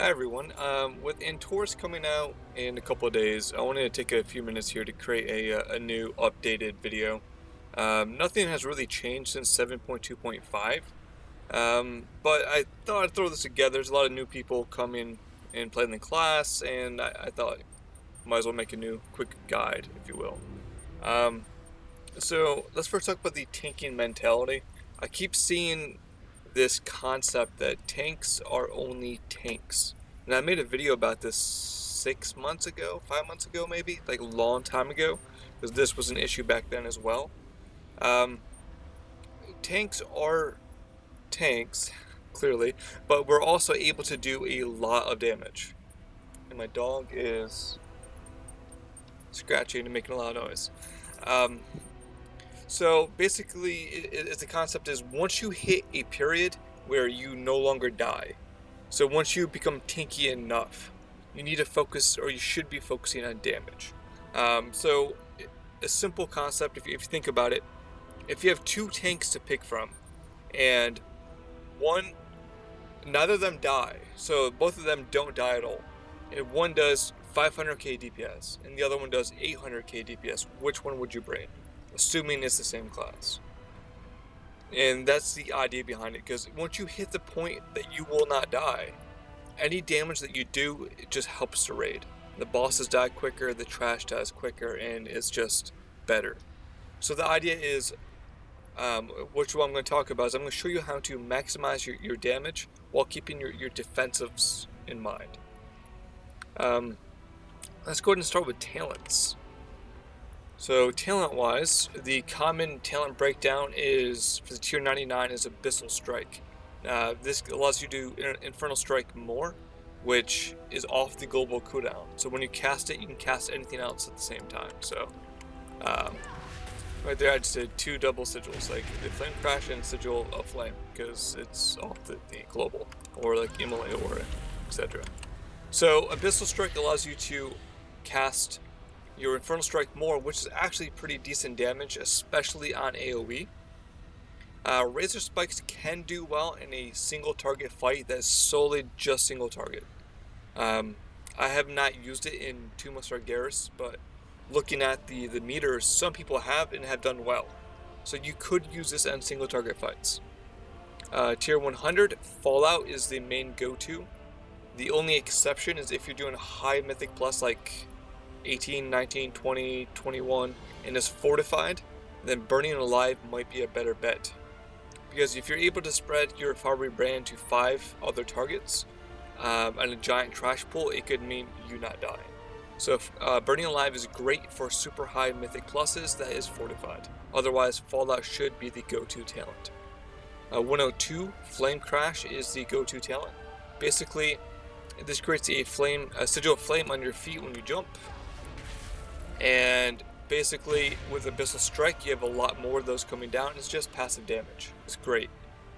Hi everyone. With Intours coming out in a couple of days, I wanted to take a few minutes here to create a new updated video. Nothing has really changed since 7.2.5, but I thought I'd throw this together. There's a lot of new people coming and playing the class, and I thought might as well make a new quick guide, if you will. Um, so let's first talk about the tanking mentality. I keep seeing this concept that tanks are only tanks. And I made a video about this 6 months ago, 5 months ago maybe, like a long time ago, because this was an issue back then as well. Um, Tanks are tanks, clearly, but we're also able to do a lot of damage. And my dog is scratching and making a lot of noise. Um, So basically, the concept is once you hit a period where you no longer die, so once you become tanky enough, you need to focus, or you should be focusing on damage. So a simple concept, if you think about it, if you have two tanks to pick from, and one, neither of them die, so both of them don't die at all, and one does 500k DPS, and the other one does 800k DPS, which one would you bring? Assuming it's the same class. And that's the idea behind it, because once you hit the point that you will not die, any damage that you do, it just helps to raid. The bosses die quicker, the trash dies quicker, and it's just better. So the idea is, which one I'm going to talk about, is I'm going to show you how to maximize your damage while keeping your defensives in mind. Let's go ahead and start with talents. So talent-wise, the common talent breakdown is, for the tier 99, is Abyssal Strike. This allows you to do Infernal Strike more, which is off the global cooldown. So when you cast it, you can cast anything else at the same time. So right there I just did two double sigils, like the Flame Crash and Sigil of Flame, because it's off the global, or like Immolate or etc. So Abyssal Strike allows you to cast your Infernal Strike more, which is actually pretty decent damage, especially on AoE. Razor Spikes can do well in a single target fight that is solely just single target. I have not used it in Tomb of Sargeras, but looking at the meters, some people have and have done well. So you could use this on single target fights. Tier 100, Fallout is the main go-to. The only exception is if you're doing high Mythic Plus, like 18, 19, 20, 21, and is fortified, then Burning Alive might be a better bet. Because if you're able to spread your Fiery Brand to 5 other targets and a giant trash pool, it could mean you not dying. So Burning Alive is great for super high Mythic Pluses that is fortified. Otherwise, Fallout should be the go-to talent. 102, Flame Crash is the go-to talent. Basically, this creates a sigil of flame on your feet when you jump. And basically, with Abyssal Strike, you have a lot more of those coming down. It's just passive damage. It's great.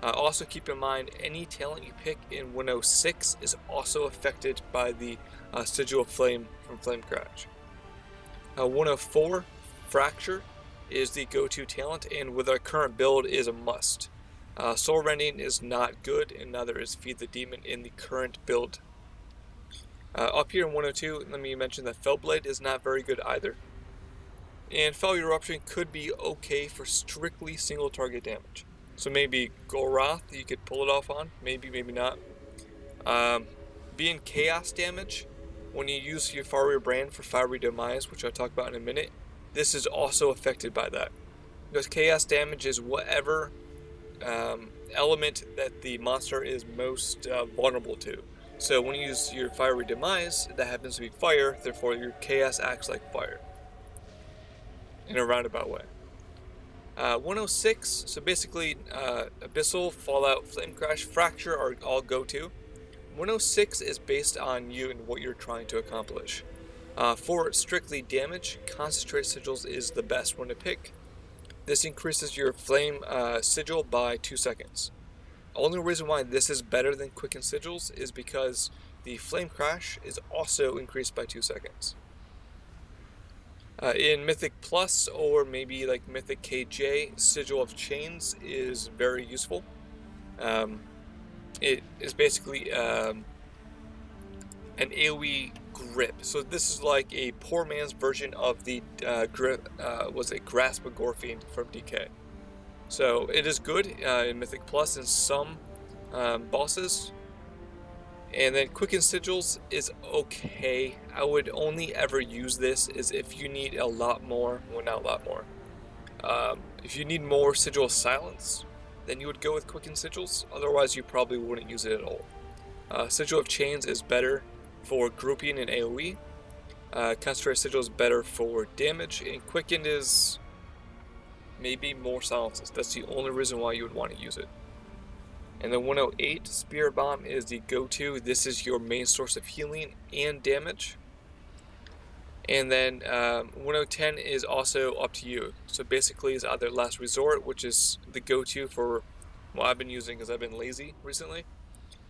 Also keep in mind, any talent you pick in 106 is also affected by the Sigil of Flame from Flame Crash. 104, Fracture is the go-to talent, and with our current build is a must. Soul Rending is not good, and neither is Feed the Demon in the current build. Up here in 102, let me mention that Fellblade is not very good either. And Fell Eruption could be okay for strictly single target damage. So maybe Goroth you could pull it off on, maybe, maybe not. Being Chaos damage, when you use your Fiery Brand for Fiery Demise, which I'll talk about in a minute, this is also affected by that. Because Chaos damage is whatever element that the monster is most vulnerable to. So when you use your Fiery Demise, that happens to be fire, therefore your Chaos acts like fire. In a roundabout way. 106, so basically Abyssal, Fallout, Flame Crash, Fracture are all go-to. 106 is based on you and what you're trying to accomplish. For strictly damage, Concentrated Sigils is the best one to pick. This increases your Flame Sigil by 2 seconds. Only reason why this is better than Quicken Sigils is because the Flame Crash is also increased by 2 seconds. In Mythic Plus, or maybe like Mythic KJ, Sigil of Chains is very useful. It is basically an AoE grip. So this is like a poor man's version of the grip, was it Grasp of Gorfiend from DK. So it is good in Mythic Plus in some bosses. And then Quicken Sigils is okay. I would only ever use this is if you need a lot more, well not a lot more. If you need more Sigil Silence, then you would go with Quicken Sigils. Otherwise you probably wouldn't use it at all. Sigil of Chains is better for grouping and AoE. Concentrated Sigil is better for damage, and Quicken is maybe more silences. That's the only reason why you would want to use it. And then 108, Spirit Bomb is the go-to. This is your main source of healing and damage. And then 1010 is also up to you. So basically it's either Last Resort, which is the go-to for what I've been using because I've been lazy recently.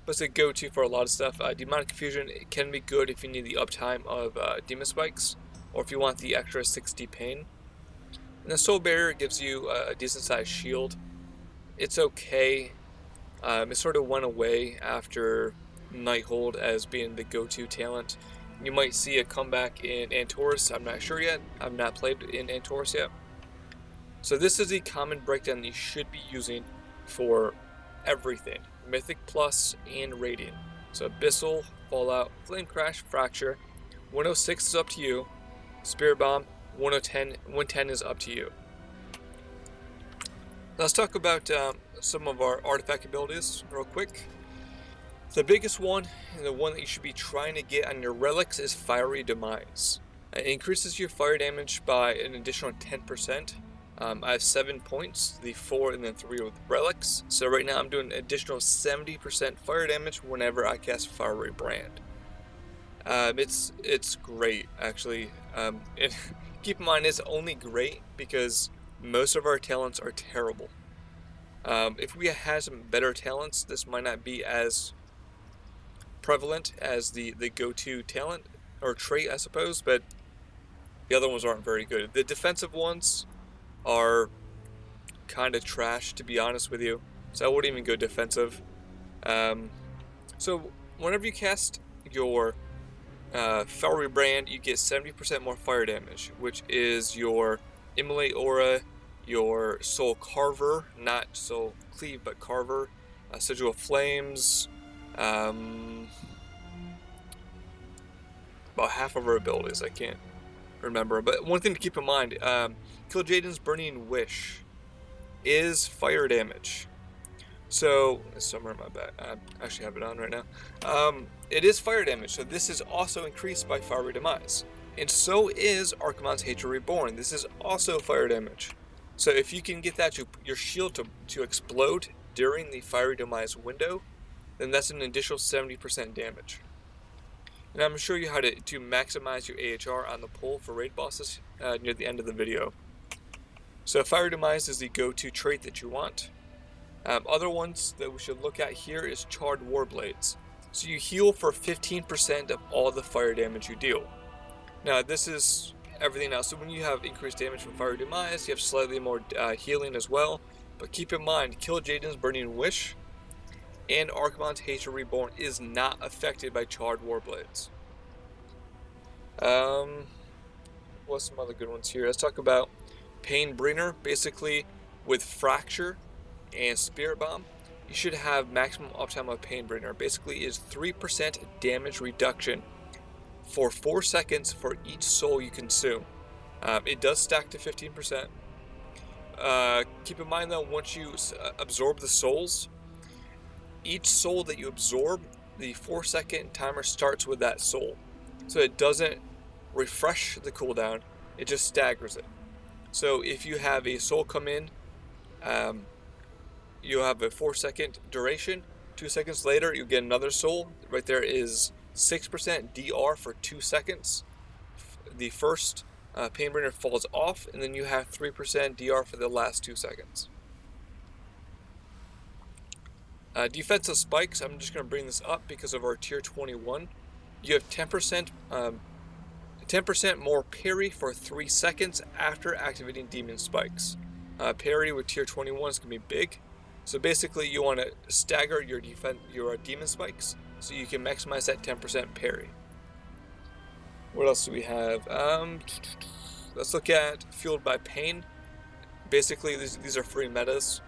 But it's a go-to for a lot of stuff. Demonic Confusion can be good if you need the uptime of Demon Spikes, or if you want the extra 60 pain. And the Soul Barrier gives you a decent sized shield. It's okay. It sort of went away after Nighthold as being the go-to talent. You might see a comeback in Antorus. I'm not sure yet. I've not played in Antorus yet. So this is the common breakdown that you should be using for everything. Mythic Plus and Radiant. So Abyssal, Fallout, Flame Crash, Fracture. 106 is up to you. Spirit Bomb, 110 is up to you. Let's talk about some of our artifact abilities real quick. The biggest one, and the one that you should be trying to get on your relics, is Fiery Demise. It increases your fire damage by an additional 10%. I have 7 points, the 4 and then 3 with relics. So right now I'm doing an additional 70% fire damage whenever I cast Fiery Brand. It's great actually. Keep in mind it's only great because most of our talents are terrible. If we had some better talents, this might not be as prevalent as the go-to talent or trait, I suppose, but the other ones aren't very good. The defensive ones are kind of trash, to be honest with you, so I wouldn't even go defensive. So whenever you cast your Fiery Brand, you get 70% more fire damage, which is your Immolate Aura, your Soul Carver, not Soul Cleave, but Carver, Sigil of Flames, about half of our abilities, I can't remember. But one thing to keep in mind, Kil'jaeden's Burning Wish is fire damage. So, it's somewhere in my back. I actually have it on right now. It is fire damage, so this is also increased by Fiery Demise. And so is Archimonde's Hatred Reborn. This is also fire damage. So if you can get that your shield to explode during the Fiery Demise window, then that's an additional 70% damage. And I'm going to show you how to maximize your AHR on the pull for raid bosses near the end of the video. So Fiery Demise is the go-to trait that you want. Other ones that we should look at here is Charred Warblades. So you heal for 15% of all the fire damage you deal. Now this is everything else. So when you have increased damage from Fiery Demise, you have slightly more healing as well. But keep in mind, Kil'jaeden's Burning Wish and Archimonde's Hatred Reborn is not affected by Charred Warblades. What's some other good ones here? Let's talk about Painbringer. Basically, with Fracture and Spirit Bomb, you should have maximum uptime of Painbringer. Basically, is 3% damage reduction for 4 seconds for each soul you consume. It does stack to 15%. Keep in mind though, once you absorb the souls, each soul that you absorb, the 4-second timer starts with that soul. So it doesn't refresh the cooldown, it just staggers it. So if you have a soul come in, you have a 4-second duration. 2 seconds later, you get another soul. Right there is 6% DR for 2 seconds. The first Painbringer falls off, and then you have 3% DR for the last 2 seconds. Defensive spikes, I'm just going to bring this up because of our tier 21. You have 10% more parry for 3 seconds after activating demon spikes. Parry with tier 21 is going to be big. So basically you want to stagger your demon spikes so you can maximize that 10% parry. What else do we have? Let's look at Fueled by Pain. Basically, these are free metas.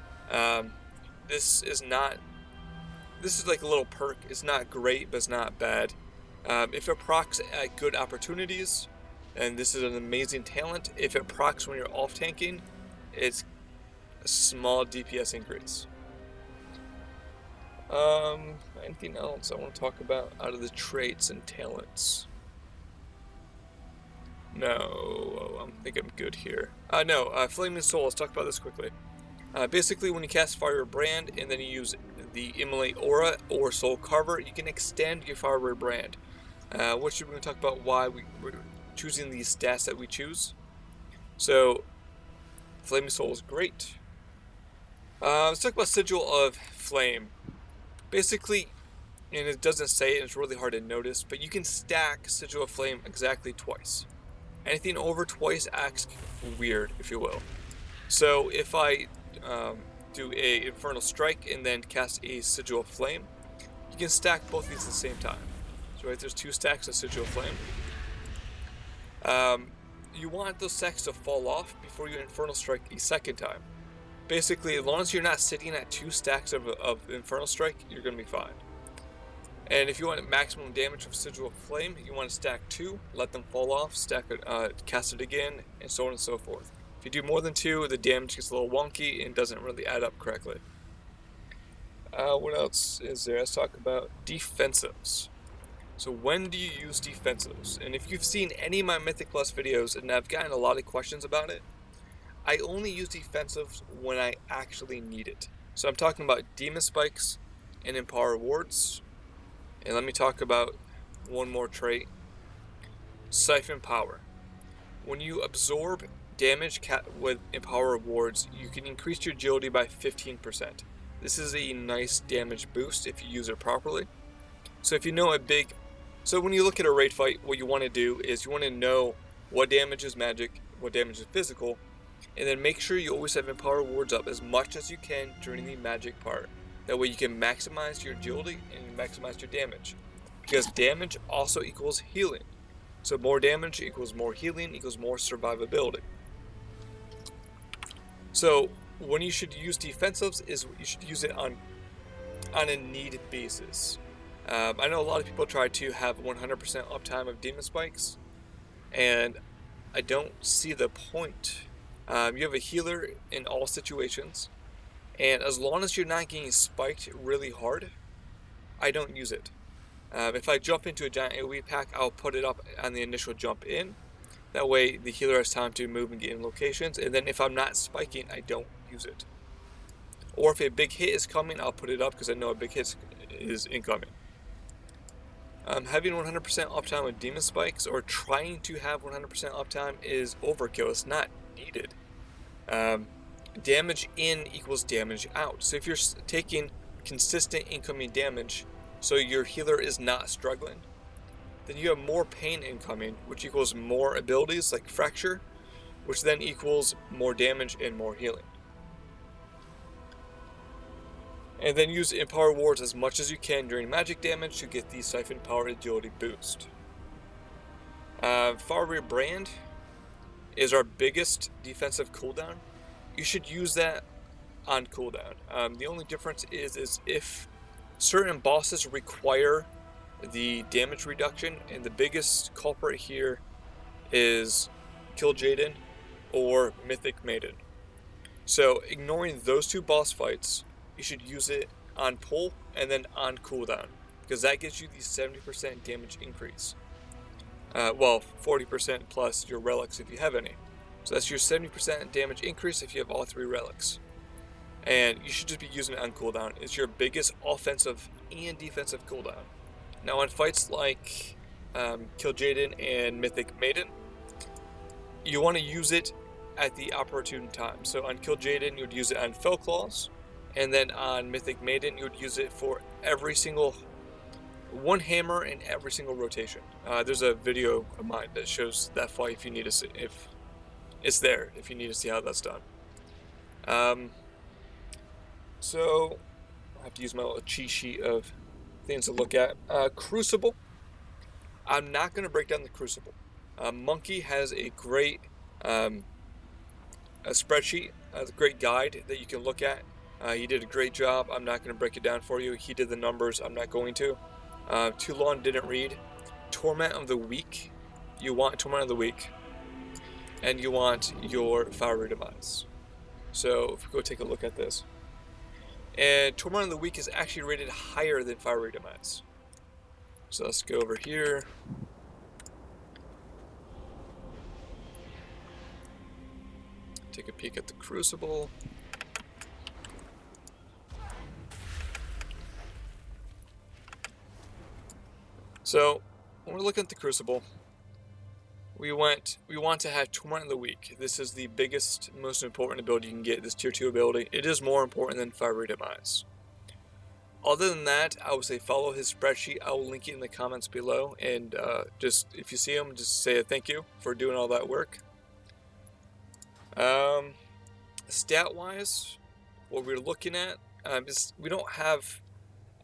This is like a little perk. It's not great, but it's not bad. If it procs at good opportunities, and this is an amazing talent. If it procs when you're off tanking, it's a small DPS increase. Anything else I want to talk about out of the traits and talents? No, I think I'm good here. Flaming Soul, let's talk about this quickly. Basically, when you cast Fire Brand and then you use the Immolate Aura or Soul Carver, you can extend your Fire Brand. Which we're going to talk about why we're choosing these stats that we choose. So, Flaming Soul is great. Let's talk about Sigil of Flame. Basically, and it doesn't say it, it's really hard to notice, but you can stack Sigil of Flame exactly twice. Anything over twice acts weird, if you will. So if I do a Infernal Strike and then cast a Sigil of Flame, you can stack both of these at the same time. So right, there's 2 stacks of Sigil of Flame. You want those stacks to fall off before you Infernal Strike a second time. Basically, as long as you're not sitting at 2 stacks of Infernal Strike, you're going to be fine. And if you want maximum damage of Sigil of Flame, you want to stack 2, let them fall off, stack it, cast it again, and so on and so forth. If you do more than 2, the damage gets a little wonky and doesn't really add up correctly. What else is there? Let's talk about defensives. So when do you use defensives? And if you've seen any of my Mythic Plus videos, and I've gotten a lot of questions about it, I only use defensives when I actually need it. So I'm talking about Demon Spikes and Empower Rewards. And let me talk about one more trait. Siphon Power. When you absorb damage with Empower Rewards, you can increase your agility by 15%. This is a nice damage boost if you use it properly. So if you know so when you look at a raid fight, what you want to do is you want to know what damage is magic, what damage is physical, and then make sure you always have Empower Rewards up as much as you can during the magic part. That way you can maximize your agility and maximize your damage. Because damage also equals healing. So more damage equals more healing equals more survivability. So when you should use defensives is you should use it on a need basis. I know a lot of people try to have 100% uptime of Demon Spikes, and I don't see the point. You have a healer in all situations, and as long as you're not getting spiked really hard, I don't use it. If I jump into a giant AoE pack, I'll put it up on the initial jump in. That way the healer has time to move and get in locations, and then if I'm not spiking, I don't use it. Or if a big hit is coming, I'll put it up because I know a big hit is incoming. Having 100% uptime with Demon Spikes, or trying to have 100% uptime, is overkill. It's not needed. Damage in equals damage out. So if you're taking consistent incoming damage, so your healer is not struggling, then you have more pain incoming, which equals more abilities like Fracture, which then equals more damage and more healing. And then use Empower Rewards as much as you can during magic damage to get the Siphon Power agility boost. Far Brand is our biggest defensive cooldown. You should use that on cooldown. The only difference is if certain bosses require the damage reduction, and the biggest culprit here is Kill Jaden or Mythic Maiden. So ignoring those 2 boss fights, you should use it on pull and then on cooldown, because that gives you the 70% damage increase. 40% plus your relics if you have any. So that's your 70% damage increase if you have all 3 relics. And you should just be using it on cooldown. It's your biggest offensive and defensive cooldown. Now on fights like Kill Jaden and Mythic Maiden, you want to use it at the opportune time. So on Kill Jaden, you would use it on Fell Claws, and then on Mythic Maiden, you would use it for every single one hammer in every single rotation. There's a video of mine that shows that fight if you need to see, if it's there, if you need to see how that's done. So I have to use my little cheat sheet of things to look at. Crucible. I'm not going to break down the Crucible. Munnky has a great a spreadsheet, a great guide that you can look at. He did a great job. I'm not going to break it down for you. He did the numbers. I'm not going to. Too long, didn't read. Torment of the Week. You want Torment of the Week. And you want your Fiery Demise. So if we go take a look at this. And Torment of the Week is actually rated higher than Fiery Demise. So let's go over here. Take a peek at the Crucible. So when we're looking at the Crucible, we want to have Torment of the Week. This is the biggest, most important ability you can get, this tier 2 ability. It is more important than Fiery Demise. Other than that, I would say follow his spreadsheet. I will link it in the comments below, and just if you see him, just say a thank you for doing all that work. Stat wise, what we're looking at is we don't have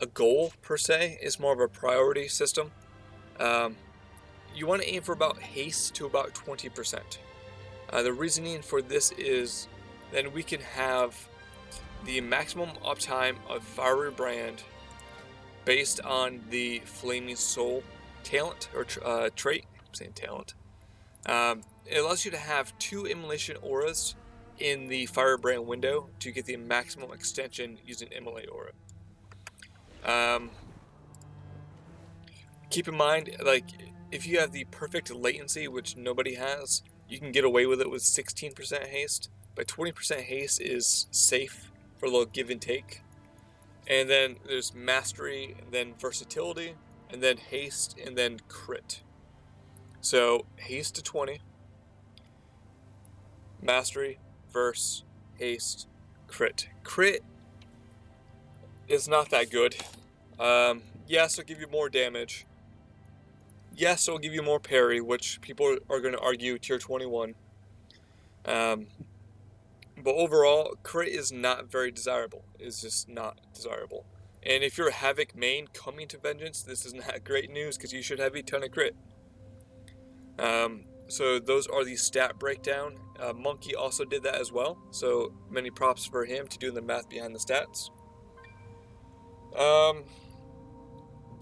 a goal per se. It's more of a priority system. You want to aim for about haste to about 20%. The reasoning for this is then we can have the maximum uptime of Fiery Brand based on the Flaming Soul talent or trait. I'm saying talent. It allows you to have 2 Immolation auras in the Fiery Brand window to get the maximum extension using Immolate aura. Keep in mind, like, if you have the perfect latency, which nobody has, you can get away with it with 16% haste, but 20% haste is safe for a little give and take. And then there's mastery, and then versatility, and then haste, and then crit. So haste to 20, mastery, verse, haste, crit. Crit is not that good. Yes, it'll give you more damage. Yes, it'll give you more parry, which people are going to argue tier 21. But overall, crit is not very desirable. It's just not desirable. And if you're a Havoc main coming to Vengeance, this is not great news because you should have a ton of crit. So those are the stat breakdown. Munnky also did that as well. So many props for him to do the math behind the stats.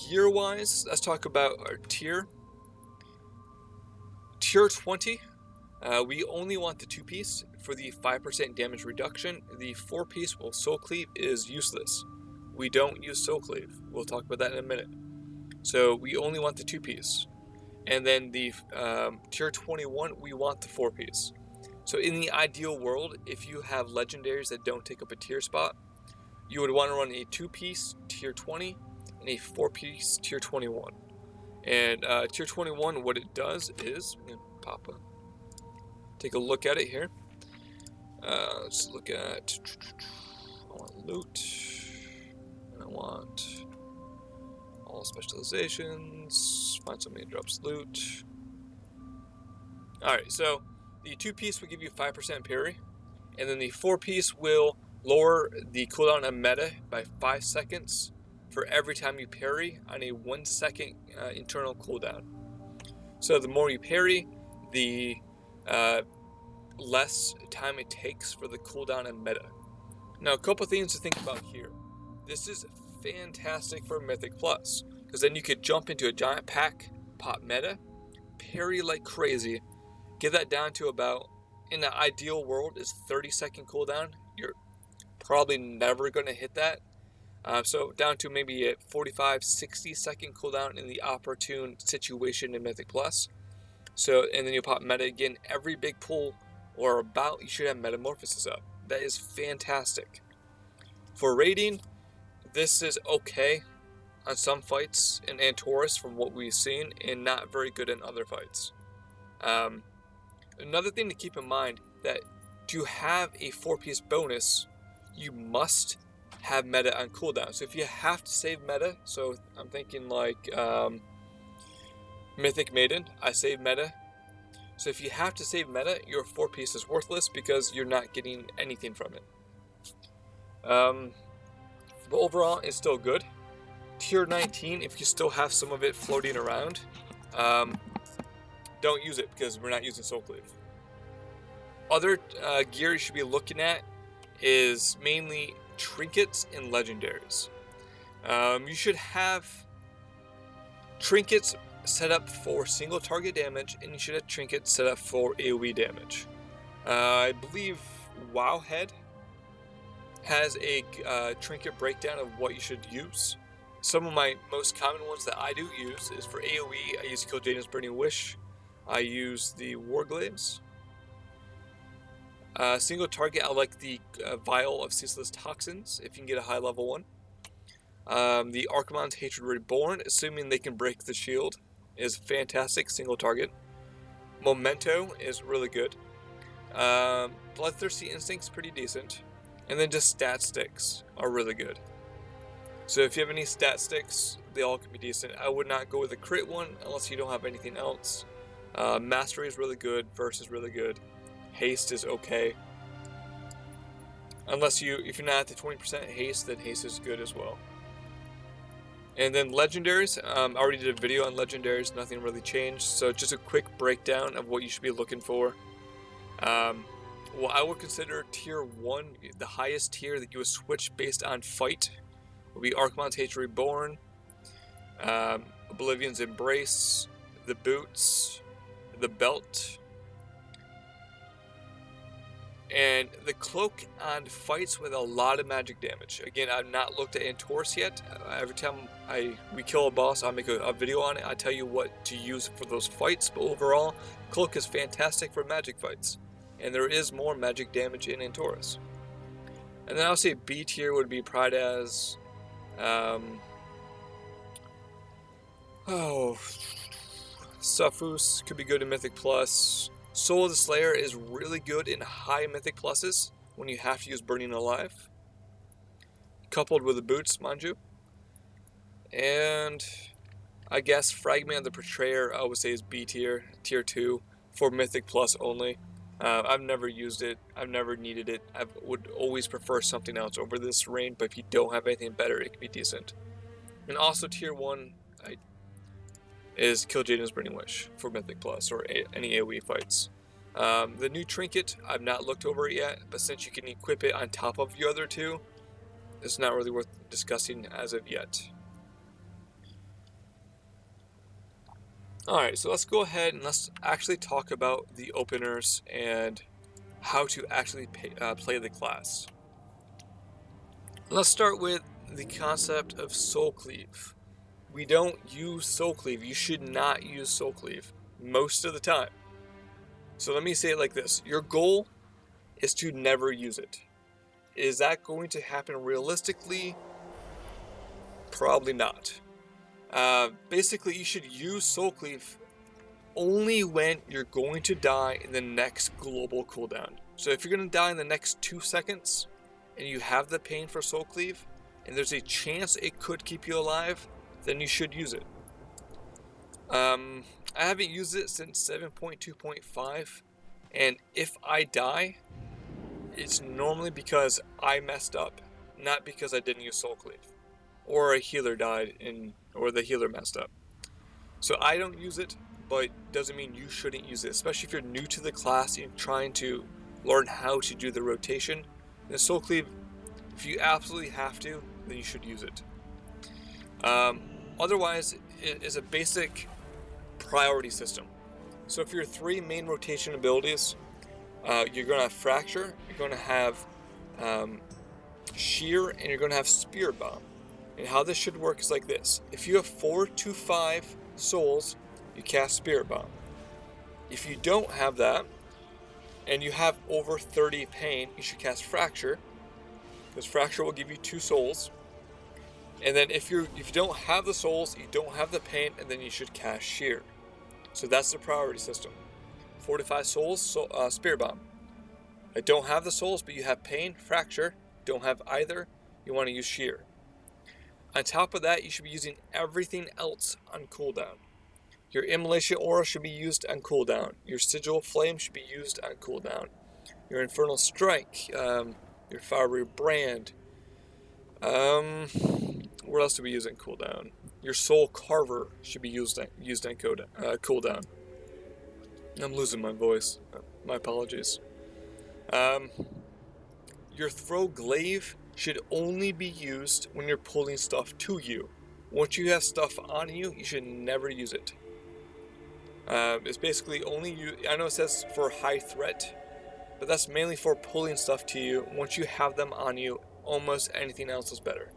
Gear-wise, let's talk about our tier. Tier 20, we only want the 2-piece for the 5% damage reduction. The 4-piece, well, Soul Cleave is useless. We don't use Soul Cleave. We'll talk about that in a minute. So we only want the 2-piece. And then the tier 21, we want the 4-piece. So in the ideal world, if you have legendaries that don't take up a tier spot, you would want to run a 2-piece tier 20 and a 4-piece tier 21. And tier 21, what it does is, I'm gonna take a look at it here. Let's look at, I want loot, and I want all specializations, find somebody that drops loot. Alright, so the 2-piece will give you 5% parry, and then the 4-piece will lower the cooldown of meta by 5 seconds for every time you parry on a 1 second internal cooldown. So the more you parry, the less time it takes for the cooldown of meta. Now, a couple things to think about here. This is fantastic for Mythic Plus, because then you could jump into a giant pack, pop meta, parry like crazy, get that down to about, in the ideal world, is 30-second cooldown. You're probably never going to hit that. So down to maybe a 45-60 second cooldown in the opportune situation in Mythic Plus. So, and then you pop meta again. Every big pull or about, you should have Metamorphosis up. That is fantastic. For raiding, this is okay on some fights in Antorus from what we've seen, and not very good in other fights. Another thing to keep in mind, that to have a 4-piece bonus, you must have meta on cooldown. So if you have to save meta, so I'm thinking like Mythic Maiden, I save meta. So if you have to save meta, your 4-piece is worthless because you're not getting anything from it. But overall, it's still good. tier 19, if you still have some of it floating around, don't use it because we're not using Soul Cleave. Other gear you should be looking at is mainly trinkets and legendaries. You should have trinkets set up for single target damage, and you should have trinkets set up for AoE damage. I believe Wowhead has a trinket breakdown of what you should use. Some of my most common ones that I do use is for AoE, I use Kill Jaden's Burning Wish. I use the Warglaves. Single target, I like the Vial of Ceaseless Toxins, if you can get a high level one. The Archimonde's Hatred Reborn, assuming they can break the shield, is fantastic, single target. Memento is really good. Bloodthirsty Instinct's pretty decent. And then just stat sticks are really good. So if you have any stat sticks, they all can be decent. I would not go with a crit one unless you don't have anything else. Mastery is really good, Verse is really good. Haste is okay. If you're not at the 20% haste, then haste is good as well. And then legendaries, I already did a video on legendaries, nothing really changed. So just a quick breakdown of what you should be looking for. Well, I would consider tier 1, the highest tier that you would switch based on fight, would be Archimonde's Hatred Reborn, Oblivion's Embrace, the boots, the belt, and the cloak on fights with a lot of magic damage. Again, I've not looked at Antorus yet. Every time we kill a boss, I'll make a video on it. I'll tell you what to use for those fights, but overall, cloak is fantastic for magic fights. And there is more magic damage in Antorus. And then I'll say B tier would be Prydaz. Suffus could be good in Mythic Plus. Soul of the Slayer is really good in high Mythic Pluses when you have to use Burning Alive. Coupled with the boots, mind you. And I guess Fragment of the Portrayer I would say is B tier, tier 2, for Mythic Plus only. I've never used it. I've never needed it. I would always prefer something else over this range, but if you don't have anything better, it can be decent. And also tier 1 is Kill Jaden's Burning Wish for Mythic Plus or any AoE fights. The new trinket, I've not looked over it yet, but since you can equip it on top of your other two, it's not really worth discussing as of yet. Alright, so let's go ahead and let's actually talk about the openers and how to actually play the class. Let's start with the concept of Soul Cleave. We don't use Soul Cleave. You should not use Soul Cleave most of the time. So let me say it like this. Your goal is to never use it. Is that going to happen realistically? Probably not. Basically, you should use Soul Cleave only when you're going to die in the next global cooldown. So if you're going to die in the next 2 seconds and you have the pain for Soul Cleave and there's a chance it could keep you alive, then you should use it. I haven't used it since 7.2.5, and if I die, it's normally because I messed up, not because I didn't use Soul Cleave, or a healer died or the healer messed up. So I don't use it, but doesn't mean you shouldn't use it, especially if you're new to the class and trying to learn how to do the rotation. The Soul Cleave, if you absolutely have to, then you should use it. Otherwise, it is a basic priority system. So if your 3 main rotation abilities, you're going to have Fracture, you're going to have Shear, and you're going to have Spirit Bomb. And how this should work is like this. If you have 4 to 5 souls, you cast Spirit Bomb. If you don't have that, and you have over 30 pain, you should cast Fracture, because Fracture will give you 2 souls. And then if you don't have the souls, you don't have the pain, and then you should cast Shear. So that's the priority system. 4 to 5 souls, Spirit Bomb. I don't have the souls, but you have pain, Fracture. Don't have either, you want to use Shear. On top of that, you should be using everything else on cooldown. Your Immolation Aura should be used on cooldown. Your Sigil Flame should be used on cooldown. Your Infernal Strike, your Fiery Brand. What What else do we use in cooldown? Your Soul Carver should be used in cooldown. I'm losing my voice. My apologies. Your Throw Glaive should only be used when you're pulling stuff to you. Once you have stuff on you, you should never use it. It's basically only you. I know it says for high threat, but that's mainly for pulling stuff to you. Once you have them on you, almost anything else is better.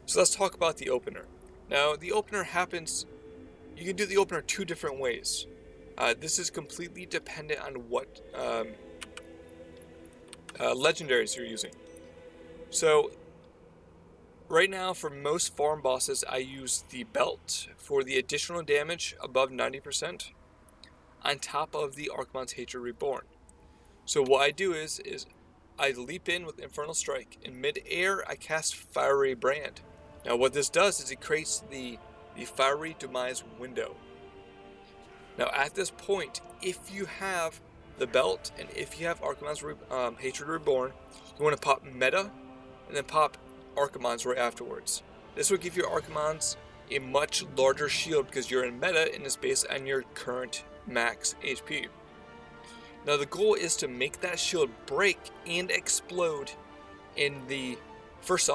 So let's talk about the opener. Now, the opener happens. You can do the opener two different ways. This is completely dependent on what legendaries you're using. So right now, for most farm bosses, I use the belt for the additional damage above 90% on top of the Archmon's Hatred Reborn. So what I do is I leap in with Infernal Strike. In mid-air, I cast Fiery Brand. Now what this does is it creates the Fiery Demise window. Now at this point, if you have the belt and if you have Archmon's Hatred Reborn, you want to pop Meta and then pop Archmon's right afterwards. This will give your Archmon's a much larger shield because you're in meta and it's based on your current max HP. Now the goal is to make that shield break and explode in the first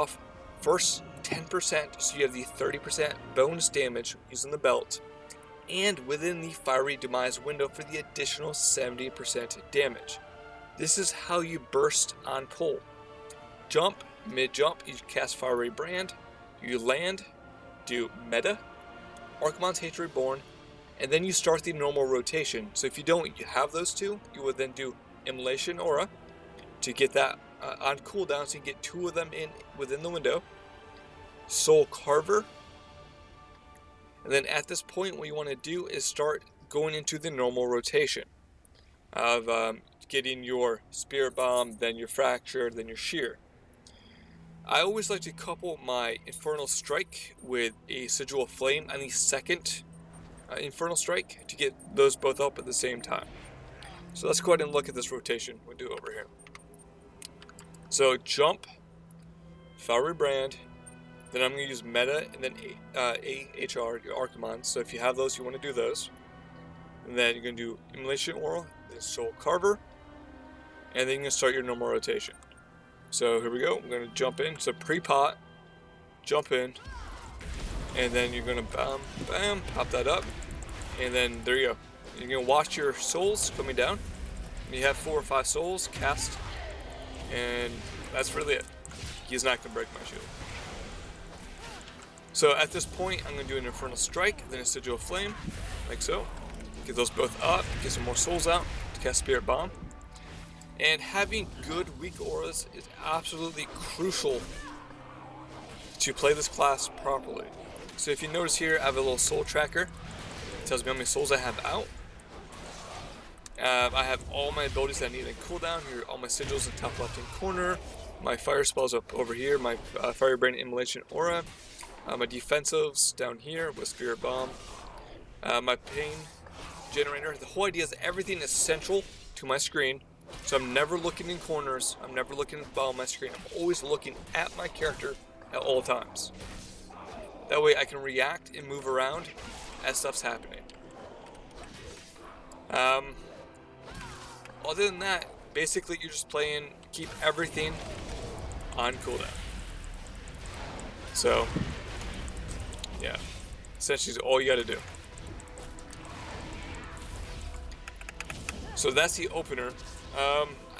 10%, so you have the 30% bonus damage using the belt, and within the Fiery Demise window for the additional 70% damage. This is how you burst on pull. Jump, mid-jump, you cast Fiery Brand, you land, do Meta, Archmon's Hatred Reborn, and then you start the normal rotation. So if you don't have those two, you would then do Immolation Aura to get that on cooldown, so you can get two of them in within the window. Soul Carver, and then at this point what you want to do is start going into the normal rotation of getting your Spirit Bomb, then your Fracture, then your Shear. I always like to couple my Infernal Strike with a Sigil of Flame on the second Infernal Strike to get those both up at the same time. So let's go ahead and look at this rotation we'll do over here. So jump, Fiery Brand, then I'm going to use Meta and then AHR, your Archimon. So if you have those, you want to do those. And then you're going to do Immolation Aura, then Soul Carver, and then you're going to start your normal rotation. So here we go. I'm going to jump in. So pre-pot, jump in, and then you're going to bam, bam, pop that up, and then there you go. You're going to watch your souls coming down. When you have 4 or 5 souls, cast, and that's really it. He's not going to break my shield. So at this point, I'm going to do an Infernal Strike, then a Sigil of Flame, like so. Get those both up, get some more souls out to cast Spirit Bomb. And having good weak auras is absolutely crucial to play this class properly. So if you notice here, I have a little soul tracker. It tells me how many souls I have out. I have all my abilities that I need in cooldown. Here are all my sigils in the top left-hand corner. My fire spells up over here. My Fire Brand Immolation Aura. My defensives down here with Spirit Bomb. My pain generator. The whole idea is everything is central to my screen. So I'm never looking in corners. I'm never looking at the bottom of my screen. I'm always looking at my character at all times. That way I can react and move around as stuff's happening. Other than that, basically you're just playing, keep everything on cooldown. So, yeah, essentially all you gotta do. So that's the opener.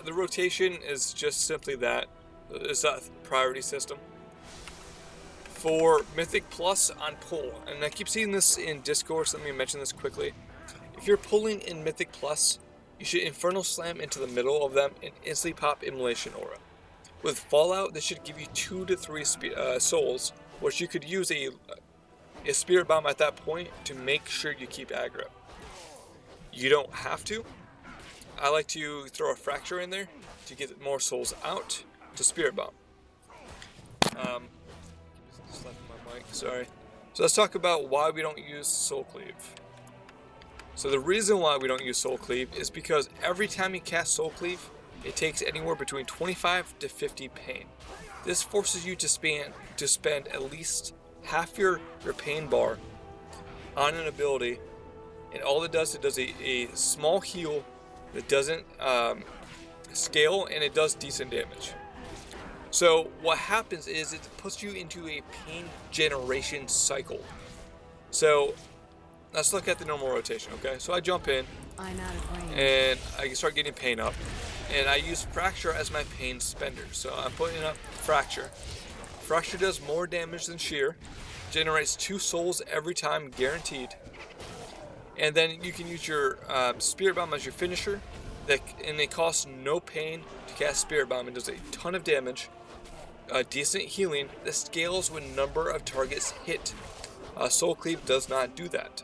The rotation is just simply that. It's a priority system. For Mythic Plus on pull, and I keep seeing this in Discord, so let me mention this quickly. If you're pulling in Mythic Plus, you should Infernal Slam into the middle of them and instantly pop Immolation Aura. With Fallout, this should give you 2 to 3 souls, which you could use a Spirit Bomb at that point to make sure you keep aggro. You don't have to. I like to throw a Fracture in there to get more souls out to Spirit Bomb. Slapping my mic, sorry. So let's talk about why we don't use Soul Cleave. So the reason why we don't use Soul Cleave is because every time you cast Soul Cleave, it takes anywhere between 25 to 50 pain. This forces you to spend at least half your pain bar on an ability, and all it does a small heal that doesn't scale, and it does decent damage. So what happens is it puts you into a pain generation cycle. So let's look at the normal rotation, okay? So I jump in, and I start getting pain up, and I use Fracture as my pain spender. So I'm putting up Fracture. Fracture does more damage than Shear, generates 2 souls every time, guaranteed. And then you can use your Spirit Bomb as your finisher, and it costs no pain to cast Spirit Bomb. It does a ton of damage, decent healing that scales when number of targets hit. Soul Cleave does not do that.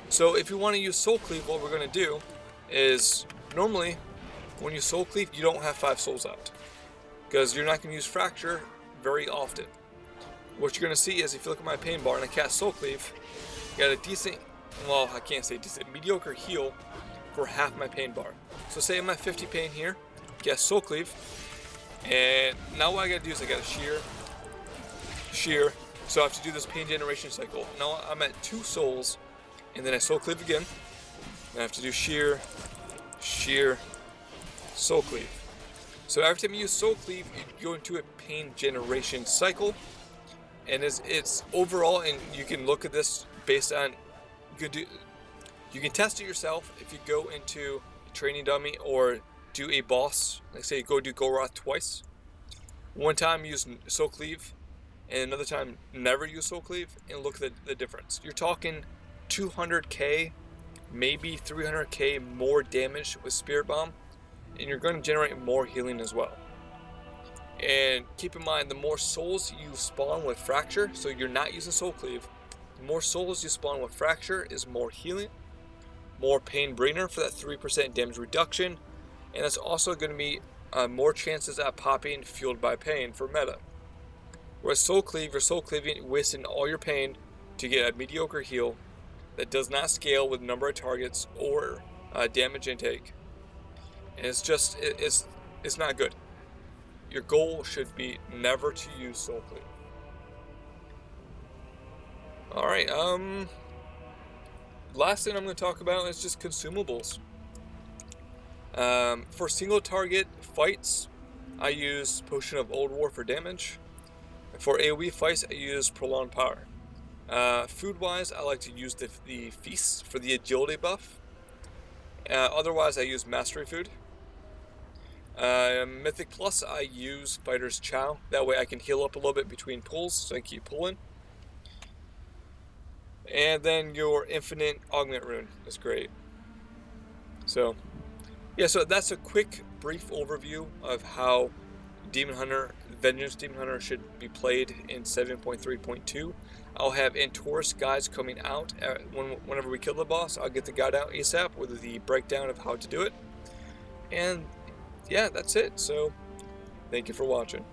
So if you want to use Soul Cleave, what we're going to do is, normally when you Soul Cleave, you don't have 5 souls out, because you're not going to use Fracture very often. What you're going to see is, if you look at my pain bar and I cast Soul Cleave, you got a decent, well, I can't say decent, mediocre heal for half my pain bar. So say I'm at 50 pain here, cast Soul Cleave, and now what I got to do is I got to shear, so I have to do this pain generation cycle. Now I'm at 2 souls, and then I Soul Cleave again, and I have to do shear, Soul Cleave. So every time you use Soul Cleave, you go into a pain generation cycle, and it's overall, and you can look at this based on, you can test it yourself if you go into a training dummy or do a boss, like say go do Goroth twice. One time use Soul Cleave, and another time never use Soul Cleave, and look at the difference. You're talking 200k, maybe 300k more damage with Spirit Bomb, and you're going to generate more healing as well. And keep in mind, the more souls you spawn with Fracture, so you're not using Soul Cleave, the more souls you spawn with Fracture is more healing, more pain bringer for that 3% damage reduction, and it's also going to be more chances at popping fueled by pain for meta. Whereas Soul Cleave, you're Soul Cleaving, wasting all your pain to get a mediocre heal that does not scale with number of targets or damage intake. And it's just, it's not good. Your goal should be never to use Soul Cleave. Alright, last thing I'm going to talk about is just consumables. For single target fights, I use Potion of Old War for damage. For AoE fights, I use Prolonged Power. Food wise, I like to use the Feast for the agility buff. Otherwise, I use Mastery Food. Mythic Plus, I use Fighter's Chow. That way I can heal up a little bit between pulls, so I keep pulling. And then your Infinite Augment Rune is great. So, yeah, so that's a quick, brief overview of how Vengeance Demon Hunter should be played in 7.3.2. I'll have Antorus guides coming out whenever we kill the boss. I'll get the guide out ASAP with the breakdown of how to do it. And yeah, that's it. So, thank you for watching.